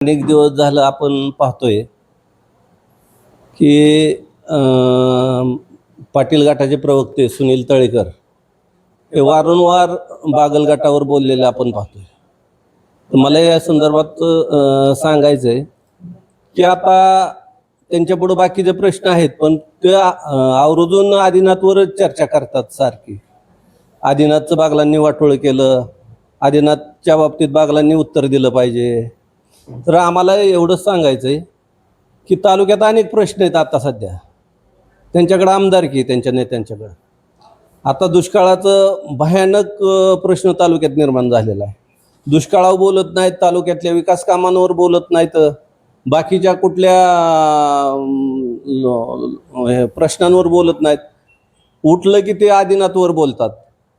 अनेक दिवस झालं आपण पाहतोय की पाटील गटाचे प्रवक्ते सुनील तळेकर हे वारंवार बागल गटावर बोललेले आपण पाहतोय. तर मला या संदर्भात सांगायचं आहे की आता त्यांच्यापुढे बाकीचे प्रश्न आहेत, पण ते आवर्जून आदिनाथवरच चर्चा करतात सारखी. आदिनाथचं बागलांनी वाटोळ केलं, आदिनाथच्या बाबतीत बागलांनी उत्तर दिलं पाहिजे. तर आम्हाला एवढंच सांगायचं आहे की तालुक्यात अनेक प्रश्न आहेत. आता सध्या त्यांच्याकडे आमदारकी, त्यांच्या नेत्यांच्याकडं आता दुष्काळाचं भयानक प्रश्न तालुक्यात निर्माण झालेला आहे. दुष्काळावर बोलत नाहीत, तालुक्यातल्या विकास कामांवर बोलत नाहीत, बाकीच्या कुठल्या प्रश्नांवर बोलत नाहीत. उठलं की ते आदिनाथवर बोलतात.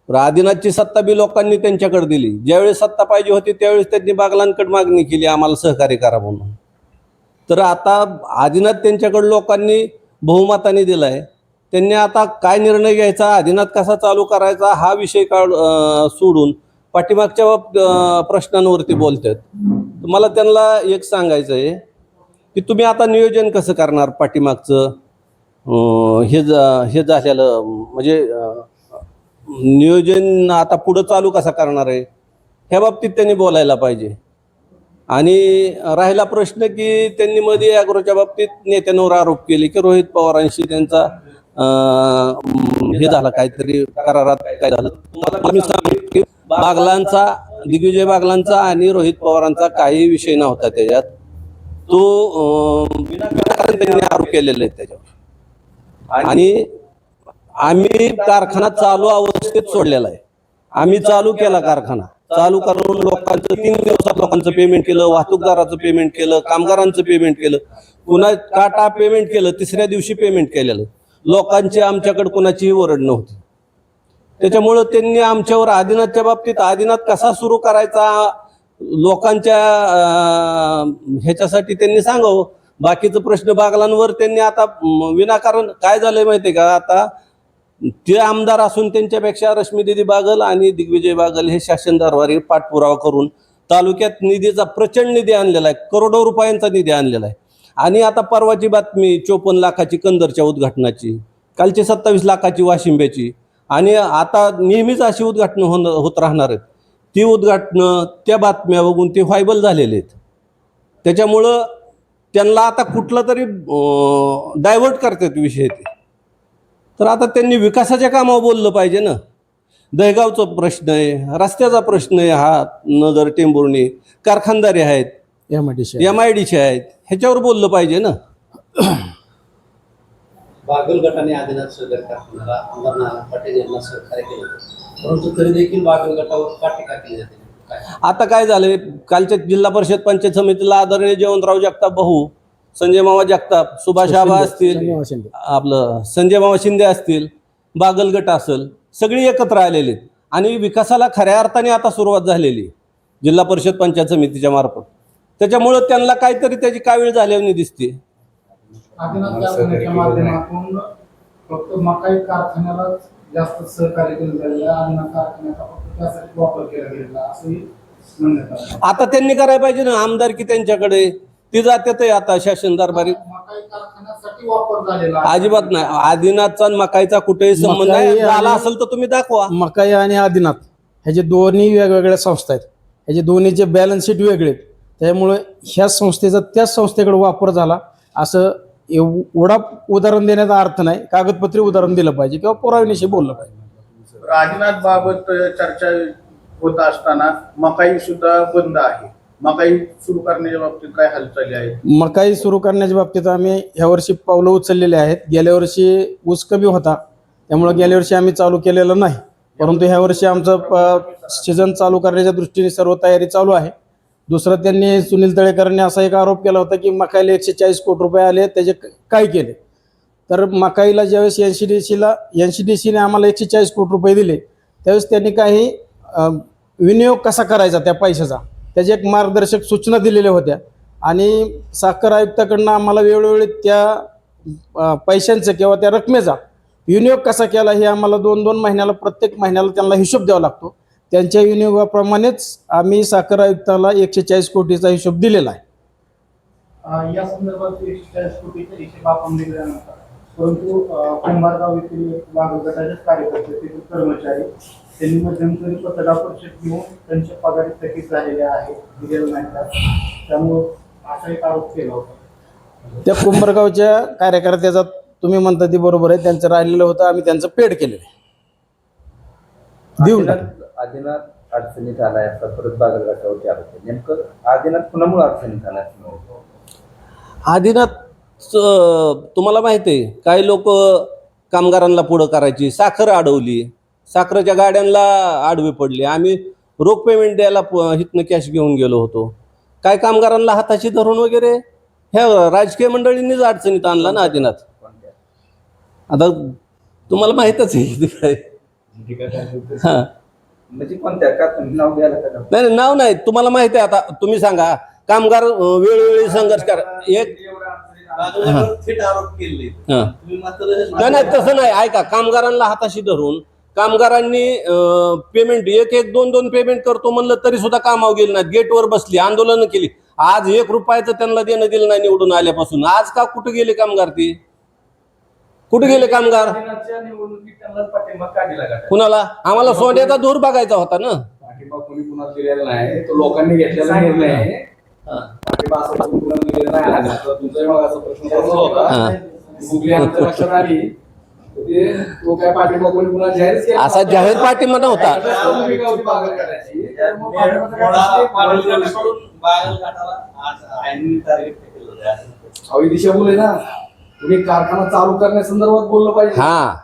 आदिनाथची सत्ता बी लोकांनी त्यांच्याकडे दिली. ज्यावेळेस सत्ता पाहिजे होती त्यावेळेस त्यांनी बागलांकडे मागणी केली आम्हाला सहकार्य करा म्हणून. तर आता आदिनाथ त्यांच्याकडे लोकांनी बहुमताने दिलाय. त्यांनी आता काय निर्णय घ्यायचा, आदिनाथ कसा चालू करायचा हा विषय सोडून पाठीमागच्या प्रश्नांवरती बोलतात. मला त्यांना एक सांगायचं आहे की तुम्ही आता नियोजन कसं करणार पाठीमागचं हे झालेलं, म्हणजे नियोजन आता पुढं चालू कसा करणार आहे ह्या बाबतीत त्यांनी बोलायला पाहिजे. आणि राहिला प्रश्न की त्यांनी मध्ये ॲग्रोच्या बाबतीत नेत्यांवर आरोप केले की रोहित पवारांशी त्यांचा हे झाला, काहीतरी करारात काय झालं. तुम्हाला मी सांगतो की बागलांचा, दिग्विजय बागलांचा आणि रोहित पवारांचा काही विषय नव्हता त्याच्यात. तो विनाकारण त्यांनी आरोप केलेले आहेत त्याच्यावर. आणि आम्ही कारखाना चालू अवस्थेत सोडलेला आहे. आम्ही चालू केला कारखाना, चालू करून लोकांचं 3 दिवसात लोकांचं पेमेंट केलं, वाहतूकदाराचं पेमेंट केलं, कामगारांचं पेमेंट केलं, पुन्हा काटा पेमेंट केलं, तिसऱ्या दिवशी पेमेंट केलेलं. लोकांची आमच्याकडे कुणाचीही ओरड नव्हती. त्याच्यामुळं त्यांनी आमच्यावर आदिनाथच्या बाबतीत आदिनाथ कसा सुरू करायचा लोकांच्या ह्याच्यासाठी त्यांनी सांगावं. बाकीचं प्रश्न बागलांवर त्यांनी आता विनाकारण काय झालंय माहितीये का, आता ते आमदार असून त्यांच्यापेक्षा रश्मीदीदी बागल आणि दिग्विजय बागल हे शासन दरबारी पाठपुरावा करून तालुक्यात निधीचा प्रचंड निधी आणलेला आहे, करोडो रुपयांचा निधी आणलेला आहे. आणि आता परवाची बातमी 54 लाखाची कंदरच्या उद्घाटनाची, कालची 27 लाखाची वाशिंब्याची, आणि आता नेहमीच अशी उद्घाटनं होत राहणार आहेत. ती उद्घाटनं त्या बातम्या बघून ते व्हायबल झालेले आहेत. त्याच्यामुळं त्यांना आता कुठलं तरी डायव्हर्ट करतात विषय ते. तर आता त्यांनी विकासाच्या कामावर बोललं पाहिजे ना. दहेगावचा प्रश्न आहे, रस्त्याचा प्रश्न आहे, हा नगर टेंभुर्णी, कारखानदारी आहेत, MIDC आहेत, ह्याच्यावर बोललं पाहिजे ना. बागल गटाने आदिनाथ सहकारी कारखान्याला आमदार नाना पाटील यांना सहकार्य केलं, परंतु तरी देखील बागल गटावर का टीका केली जाते? आता काय झालंय, कालच्या जिल्हा परिषद पंचायत समितीला आदरणीय जयवंतराव जगताप भाऊ, संजय मामा जगताप, सुभाष आबा असतील, आपलं संजय मामा शिंदे असतील, बागल गट असेल, सगळी एकत्र आलेली आणि विकासाला खऱ्या अर्थाने आता सुरुवात झालेली जिल्हा परिषद पंचायत समितीच्या मार्फत. त्याच्यामुळं त्यांना काहीतरी त्याची कावीळ झाल्याने दिसते. कारखान्याच्या माध्यमातून फक्त मकाई कारखान्याला जास्त सहकार्य केलं गेलेलं आणि कारखान्याचा फक्त त्यासाठी वापर केला गेलेला असंही म्हणण्यात आलं. आता त्यांनी करायला पाहिजे ना, आमदारकी त्यांच्याकडे ती जाते. आता शासन दरबारी मकाई कारखान्यासाठी वापर झालेला अजिबात नाही. आदिनाथचा कुठेही संबंध नाही. झाला असेल तर तुम्ही दाखवा. मकाई आणि आदिनाथ ह्याचे दोन्ही वेगवेगळ्या संस्था आहेत, ह्याचे दोन्हीचे बॅलन्स शीट वेगळे. त्यामुळे ह्या संस्थेचा त्याच संस्थेकडे वापर झाला असं एवढा उदाहरण देण्याचा अर्थ नाही. कागदपत्री उदाहरण दिलं पाहिजे किंवा पुराव्याविषयी बोललं पाहिजे. आदिनाथ बाबत चर्चा होत असताना मकाई सुद्धा बंद आहे. मकाई सुरू करण्याच्या बाबतीत काय हालचाली आहेत? मकाई सुरू करण्याच्या बाबतीत आम्ही ह्या वर्षी पावलं उचललेली आहेत. गेल्या वर्षी ऊस कमी होता त्यामुळे गेल्या वर्षी आम्ही चालू केलेलं नाही, परंतु ह्या वर्षी आमचं सीझन चालू करण्याच्या दृष्टीने सर्व तयारी चालू आहे. दुसरं, त्यांनी सुनील तळेकरांनी असा एक आरोप केला होता की मकाईला 140 कोटी रुपये आले, त्याचे काय केले. तर मकाईला ज्यावेळेस NCDCने आम्हाला 140 कोटी रुपये दिले त्यावेळेस त्यांनी काही विनियोग कसा करायचा त्या पैशाचा त्याची एक मार्गदर्शक सूचना दिलेल्या होत्या. आणि साखर आयुक्ताकडनं आम्हाला वेळोवेळी त्या पैशांचं किंवा त्या रकमेचा विनियोग कसा केला हे आम्हाला 2-2 महिन्याला, प्रत्येक महिन्याला त्यांना हिशोब द्यावा लागतो. त्यांच्या विनियोगाप्रमाणेच आम्ही साखर आयुक्ताला 140 कोटीचा हिशोब दिलेला आहे. या संदर्भात 140 कोटीचे हिशेब आपण दिल्यानंतर परंतु कुंभारगाव येथील बागल गटाचे कार्यकर्ते तेथील कर्मचारी त्यांनी मध्यंतरी पत्रकार परिषद घेऊन त्यांच्या पगारी थकीत झालेले आहे दिलेलं नाही का? त्यामुळं असा एक आरोप केला होता. त्या कुंभारगावच्या कार्यकर्त्याचा तुम्ही म्हणता ते बरोबर आहे, त्यांचं राहिलेलं होतं, आम्ही त्यांचं पेड केलेलं आहे, देऊन टाकलं. आदिनाथ अडचणीत आलाय, आता परत बागल गटावरती आरोप आहे. नेमकं आदिनाथ कुणामुळे अडचणीत आलाय? आदिनाथ तुम्हाला माहिती आहे, काही लोक कामगारांना पुढं करायची, साखर अडवली, साखरेच्या गाड्यांना आडवी पडली. आम्ही रोख पेमेंट द्यायला इथनं कॅश घेऊन गेलो होतो. काय कामगारांना हाताशी धरून वगैरे ह्या राजकीय मंडळींनीच अडचणीत आणला ना आदिनाथ. आता तुम्हाला माहीतच आहे काय. हां म्हणजे कोणत्या का तुम्ही नाव द्यायला का? नाही नाव नाही, तुम्हाला माहिती आहे. आता तुम्ही सांगा, कामगार वेळोवेळी संघर्ष करा. एक थेट आरोप केले हां तुम्ही मात्र नाही तसं नाही. ऐका, कामगारांना हाताशी धरून कामगारांनी पेमेंट एक दोन दोन पेमेंट करतो म्हणलं तरी सुद्धा कामावर गेले नाहीत, गेटवर बसली, आंदोलनं केली. आज 1 रुपयाचं त्यांना देणं दिलं नाही निवडून आल्यापासून. आज का कुठे गेले कामगार? ती कुठे गेले कामगार? निवडणुकीत त्यांनाच पाठिंबा का दिला गटाने? कुणाला? आम्हाला सोन्याचा धूर बघायचा होता ना. पाठिंबा कोणी कुणाला दिलेला नाही, तो लोकांनी घेतलेला निर्णय आहे. पाठिंबा असं कोणी कुणाला दिलेला नाही. आणि आता तुमचाही मग असा प्रश्न पडला होता, हां. गुगली आमच्या लक्षात आली तर ते तो काय पाठिंबा कोणी कुणाला जाहीरच केला असा जाहीर पाठिंबा नव्हता. भूमिका होती बागल गटाची. त्यामुळे पाठिंबा करायची. बागल घाटाला आज आयनी टार्गेट केलं होतं. अहो, ही दिशाभूल आहे ना. तुम्ही कारखाना चालू करण्यासंदर्भात बोललं पाहिजे. हा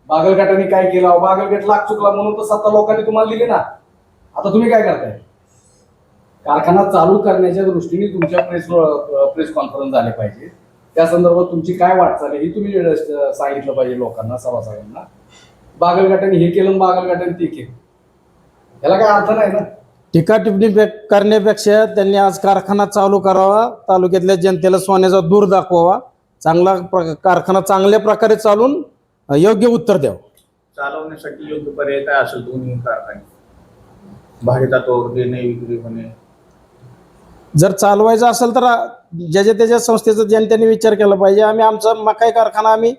बागल गटाने काय केलं? बागल गट लाख चुकला म्हणून तर सत्ता लोकांनी तुम्हाला दिली ना. आता तुम्ही काय करताय? कारखाना चालू करण्याच्या दृष्टीने तुमच्या प्रेस कॉन्फरन्स झाले पाहिजे. त्या संदर्भात तुमची काय वाटचाल आहे ही तुम्ही सांगितलं पाहिजे लोकांना, सभासदांना. बागल गटाने हे केलं, बागल गटाने ते केलं, याला काय अर्थ नाही ना. टीका टिप्पणी करण्यापेक्षा त्यांनी आज कारखाना चालू करावा, तालुक्यातल्या जनतेला सोन्याचा दूर दाखवावा, कारखाना चांगल्या प्रकारे चालून योग्य उत्तर द्यावं. चालवण्यासाठी योग्य पर्याय काय असेल? दोन्ही कारखाने भाडेतत्वावर देणे, विक्री होणे. जर चालवायचं असेल तर ज्याच्या त्याच्या संस्थेचा जनतेने विचार केला पाहिजे. आम्ही आमचा मकाई कारखाना आम्ही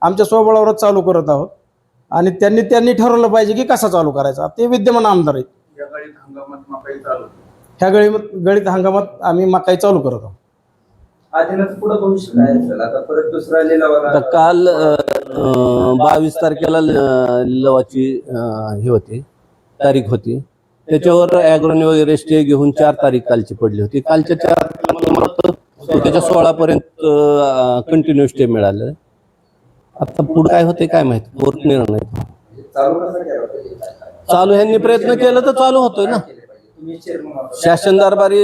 आमच्या स्वबळावरच चालू करत आहोत आणि त्यांनी ठरवलं पाहिजे की कसा चालू करायचा. ते विद्यमान आमदार आहेत. या गळीत हंगामात मकाई चालू, ह्या गळीत हंगामात आम्ही मकाई चालू करत आहोत. आदिनाथ पुढे भविष्य काय असेल? आता परत दुसरा लिलाव आता काल 22 तारखेला लिलावाची ही होती, तारीख होती. त्याच्यावर ॲग्रोनी वगैरे स्टे घेऊन 4 तारीख कालची पडली होती. कालच्या 4 तारखेला मला वाटतं त्याच्या 16 पर्यंत कंटिन्यू स्टे मिळालं. आता पुढे काय होते काय माहिती, कोर्ट निर्णय. चालू कसं केलं पाहिजे? चालू ह्यांनी प्रयत्न केला तर चालू होतोय ना. तुम्ही चेअरमन आहात. शासन दरबारी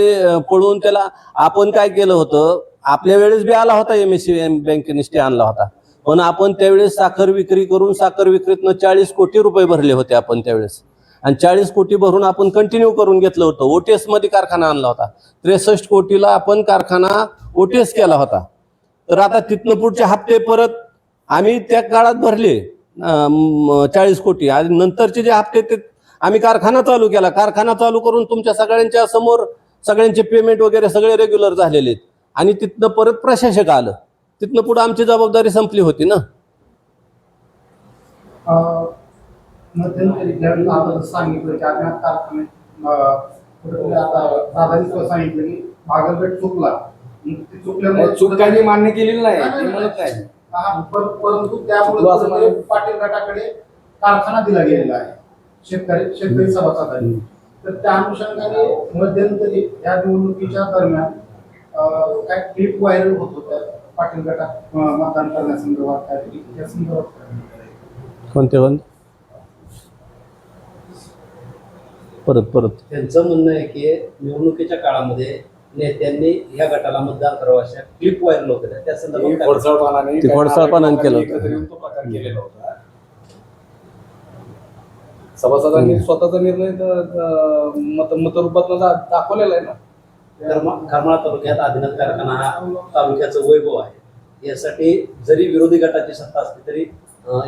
पळवून त्याला आपण काय केलं होतं, आपल्या वेळेस बी आला होता, MSC बँकेने स्टे आणला होता. पण आपण त्यावेळेस साखर विक्री करून साखर विक्रीतनं 40 कोटी रुपये भरले होते आपण त्यावेळेस. आणि 40 कोटी भरून आपण कंटिन्यू करून घेतलं होतं. OTS मध्ये कारखाना आणला होता. 63 कोटीला आपण कारखाना OTS केला होता. तर आता तिथनं पुढचे हप्ते परत आम्ही त्या काळात भरले 40 कोटी. आणि नंतरचे जे हप्ते ते आम्ही कारखाना चालू केला. कारखाना चालू करून तुमच्या सगळ्यांच्या समोर सगळ्यांचे पेमेंट वगैरे सगळे रेग्युलर झालेले आहेत. आणि तिथनं परत प्रशासक आलं. तिथनं पुढे आमची जबाबदारी संपली होती ना. मध्यंतरी ज्यावेळी आपण सांगितलं की अज्ञात कारखाने कुठेतरी आता दादांनी सांगितलं की बागलगट चुकला, ते चुकल्यामुळे चूक काही मी मान्य केलेली नाही, मी म्हणत नाही. परंतु चुकलं असं त्यामुळे नाही. पाटील गटाकडे कारखाना दिला गेलेला आहे शेतकरी सभासदांनी. तर त्या अनुषंगाने मध्यंतरी या निवडणुकीच्या दरम्यान काय क्लिप व्हायरल होत होत्या पाटील गटात मतदान करण्यासंदर्भात काहीतरी त्या संदर्भात कोणते परत त्यांचं म्हणणं आहे की निवडणुकीच्या काळामध्ये नेत्यांनी या गटाला मतदान करावं अशा क्लिप व्हायरल होत्या. त्या संदर्भात काय? खोडसाळपणाने ते खोडसाळपणाने केलं होतं. एकत्र येऊन तो प्रकार केलेला होता. सभासदांनी स्वतःचा निर्णय मतरूपात दाखवलेला आहे ना. करमाळा तालुक्यात आदिनाथ कारखाना हा तालुक्याचं वैभव आहे. यासाठी जरी विरोधी गटाची सत्ता असली तरी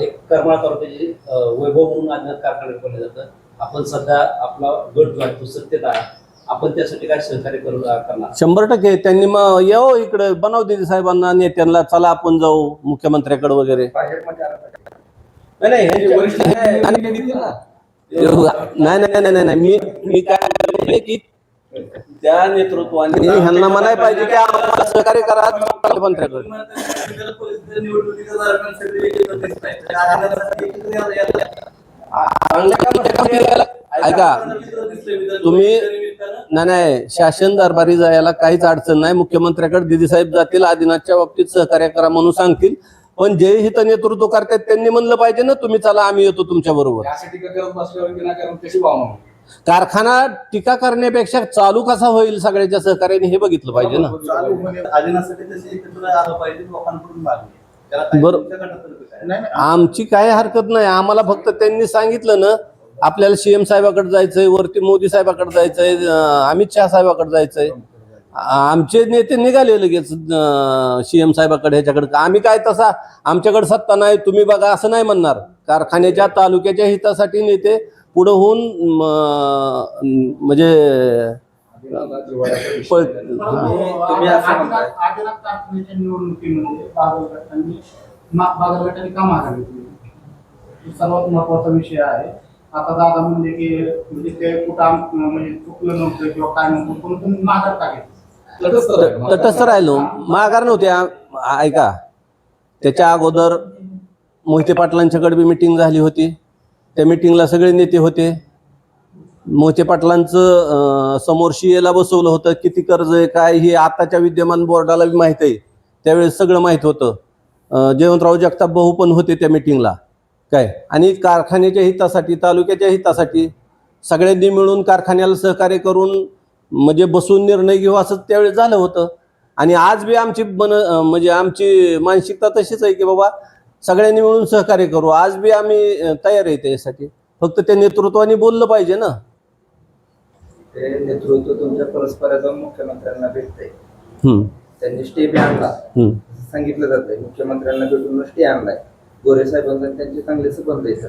एक करमाळा तालुक्याची वैभव म्हणून आदिनाथ कारखाना ठेवलं जातं. आपण सध्या आपला गट जो आहे तो सत्तेत आहे. आपण त्यासाठी काय सहकार्य करणार? 100% त्यांनी मग यावं इकडे, बनाव दिदी साहेबांना नेत्यांना, चला आपण जाऊ मुख्यमंत्र्याकडे वगैरे. भाजपमध्ये आला पाहिजे. नाही नाही वरिष्ठ नेत्यांनी घेतली ना. नाही मी काय म्हणतोय की त्या नेतृत्वाने ह्यांना म्हणायला पाहिजे की आम्हाला सहकार्य करा मुख्यमंत्र्याकडे. ऐका तुम्ही, नाही शासन दरबारी जायला काहीच अडचण नाही. मुख्यमंत्र्याकडे दिदी साहेब जातील, आदिनाथच्या बाबतीत सहकार्य करा म्हणून सांगतील. पण जे हित नेतृत्व करतात त्यांनी म्हणलं पाहिजे ना, तुम्ही चला आम्ही येतो तुमच्या बरोबर. यासाठी करत बसल्यावर विनाकारण कशी भावना होईल? कारखाना टीका करण्यापेक्षा चालू कसा होईल सगळ्याच्या सहकार्याने हे बघितलं पाहिजे ना. चालू होणे आदिनाथसाठी तसे एकत्र आलं पाहिजे, लोकांकडून मागणी. त्याला काय बरं. तुमच्या गटातर्फे काय? नाही नाही, आमची काय हरकत नाही. आम्हाला फक्त त्यांनी सांगितलं ना, आपल्याला सीएम साहेबाकडे जायचंय, वरती मोदी साहेबाकडे जायचंय, अमित शहा साहेबाकडे जायचंय. आमचे नेते निघाले लगेच सीएम साहेबाकडे, ह्याच्याकडे. आम्ही काय तसा आमच्याकडे सत्ता नाही तुम्ही बघा असं नाही म्हणणार. कारखान्याच्या तालुक्याच्या हितासाठी नेते पुढे होऊन म्हणजे तुम्ही असं म्हणताय. आदिनाथ कारखान्याच्या निवडणुकीमध्ये बागलगटाने का माघार घेतली? तो सर्वात महत्वाचा विषय आहे. आता दादा म्हणजे की म्हणजे ते कुठं म्हणजे चुकलं नव्हतं किंवा काय नव्हतं, पण तुम्ही माघार का घेतली? तटस्थ राहिलो, माघार नव्हते. ऐका, त्याच्या अगोदर मोहिते पाटलांच्याकडे बी मिटिंग झाली होती. त्या मिटिंगला सगळे नेते होते. मोहिते पाटलांचं समोर शिएला बसवलं होतं. किती कर्ज आहे काय हे आताच्या विद्यमान बोर्डाला बी माहीत आहे. त्यावेळेस सगळं माहीत होतं. जयवंतराव जगताप भाऊ पण होते त्या मिटिंगला काय. आणि कारखान्याच्या हितासाठी, तालुक्याच्या हितासाठी सगळ्यांनी मिळून कारखान्याला सहकार्य करून म्हणजे बसून निर्णय घेऊ असं त्यावेळेस झालं होतं. आणि आज बी आमची म्हणजे आमची मानसिकता तशीच आहे की बाबा सगळ्यांनी मिळून सहकार्य करू. आज बी आम्ही तयार आहे त्यासाठी. फक्त त्या नेतृत्वाने बोललं पाहिजे ना. ते नेतृत्व तुमच्या परस्पर जाऊन मुख्यमंत्र्यांना भेटतंय. हम्म, त्यांनी स्टे बी आणला, हम्म. सांगितलं जातंय मुख्यमंत्र्यांना भेटून स्टे आणलाय. गोरे साहेबांचा त्यांचे चांगले संबंध आहेत.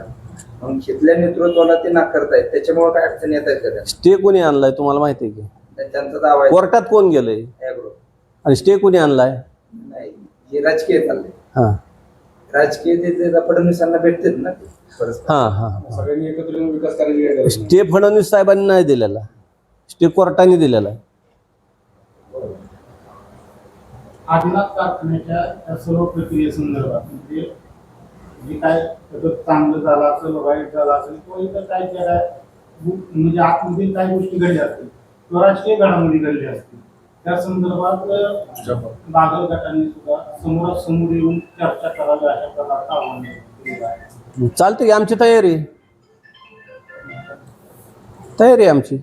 मग इथल्या नेतृत्वाला ते नाकारतायत, त्याच्यामुळे काय अडचणी येत आहेत का? स्टे कोणी आणलाय तुम्हाला माहिती आहे की? त्यांचा दावा आहे कोर्टात कोण गेलंय ॲग्रो. आणि स्टे कोणी आणलाय? नाही, हे राजकीय चाललंय. हा राजकीय ते फडणवीसांना भेटतात ना ते परस्पर. हा हा. सगळ्यांनी एकत्र येऊन विकास करायची काय गरज नाही. स्टे फडणवीस साहेबांनी नाही दिलेला, स्टे कोर्टाने दिलेला आहे. आदिनाथ कारखान्याच्या त्या सर्व प्रक्रियेसंदर्भात म्हणजे जे काय त्याचं चांगलं झालं असेल, वाईट झालं असेल किंवा इतर काय म्हणजे आतमध्ये काही गोष्टी घडल्या असतील किंवा राजकीय घडामोडी घडल्या असतील, त्या संदर्भात बागल गटाने सुद्धा समोरासमोर येऊन चर्चा करावी अशा प्रकारचं आव्हान केलेलं आहे. चालतं की आमची तयारी आहे आमची.